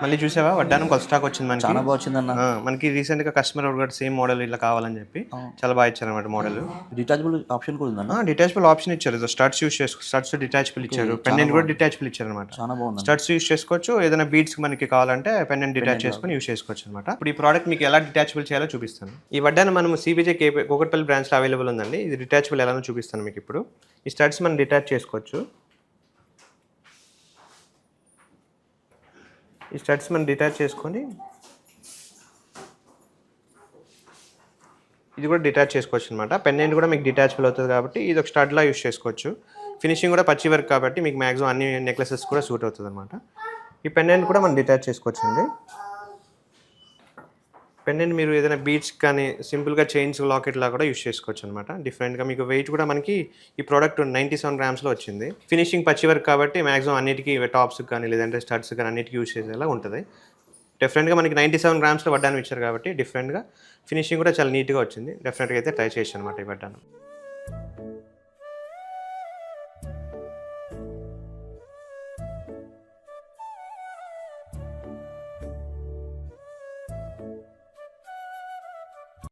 మళ్ళీ చూసావా వడ్డానం కొత్త స్టాక్ వచ్చింది మనకి. చాలా బాగా వచ్చిందన్న. మనకి రీసెంట్గా కస్టమర్ కూడా సేమ్ మోడల్ ఇలా కావాలని చెప్పి చాలా బాగా ఇచ్చారు అనమాట మోడల్. డిటాచబుల్ ఆప్షన్ కూడా ఉందన్న. డిటాచబుల్ ఆప్షన్ ఇచ్చారు. స్టడ్స్ యూస్ చేసుకో, స్టడ్స్ డిటాచబుల్ ఇచ్చారు. పెండెంట్ కూడా డిటాచబుల్ ఇచ్చారు అనమాట. చాలా బాగుంది. స్టడ్స్ యూస్ చేసుకోవచ్చు. ఏదైనా బీడ్స్ మనకి కావాలంటే పెండెంట్ డిటాచ్ చేసుకొని యూస్ చేసుకోవచ్చు అనమాట. ఇప్పుడు ఈ ప్రోడక్ట్ మీకు ఎలా డిటాచబుల్ చేయాలో చూపిస్తాను. ఈ వడ్డానం మనం CBJ కూకట్పల్లి బ్రాంచ్లో అవైలబుల్ ఉందండి. ఇది డిటాచబుల్ ఎలానో చూపిస్తాను మీకు ఇప్పుడు. ఈ స్టడ్స్ మనం డిటాచ్ చేసుకోవచ్చు. ఈ స్టడ్స్ మనం డిటాచ్ చేసుకొని ఇది కూడా డిటాచ్ చేసుకోవచ్చు అనమాట. పెండెంట్ కూడా మీకు డిటాచబుల్ అవుతుంది కాబట్టి ఇది ఒక స్టడ్లా యూస్ చేసుకోవచ్చు. ఫినిషింగ్ కూడా పచ్చి వర్క్ కాబట్టి మీకు మ్యాక్సిమం అన్ని నెక్లెసెస్ కూడా సూట్ అవుతుంది అనమాట. ఈ పెండెంట్ కూడా మనం డిటాచ్ చేసుకోవచ్చు అండి. పెండెంట్ మీరు ఏదైనా బీడ్స్ కానీ సింపుల్గా చైన్స్ లాకెట్లా కూడా యూస్ చేసుకోవచ్చు అనమాట. డిఫరెంట్గా మీకు వెయిట్ కూడా మనకి ఈ ప్రోడక్ట్ 97 గ్రామ్స్లో వచ్చింది. ఫినిషింగ్ పచ్చి వర్క్ కాబట్టి మ్యాక్సిమం అన్నిటికీ టాప్స్ కానీ లేదంటే స్టడ్స్ కానీ అన్నిటికీ యూస్ చేసేలా ఉంటుంది. డిఫరెంట్గా మనకి 97 గ్రామ్స్లో వడ్డానం ఇచ్చారు కాబట్టి డిఫరెంట్గా ఫినిషింగ్ కూడా చాలా నీట్గా వచ్చింది. డెఫినెట్గా అయితే ట్రై చేయొచ్చు అనమాట ఈ వడ్డానం.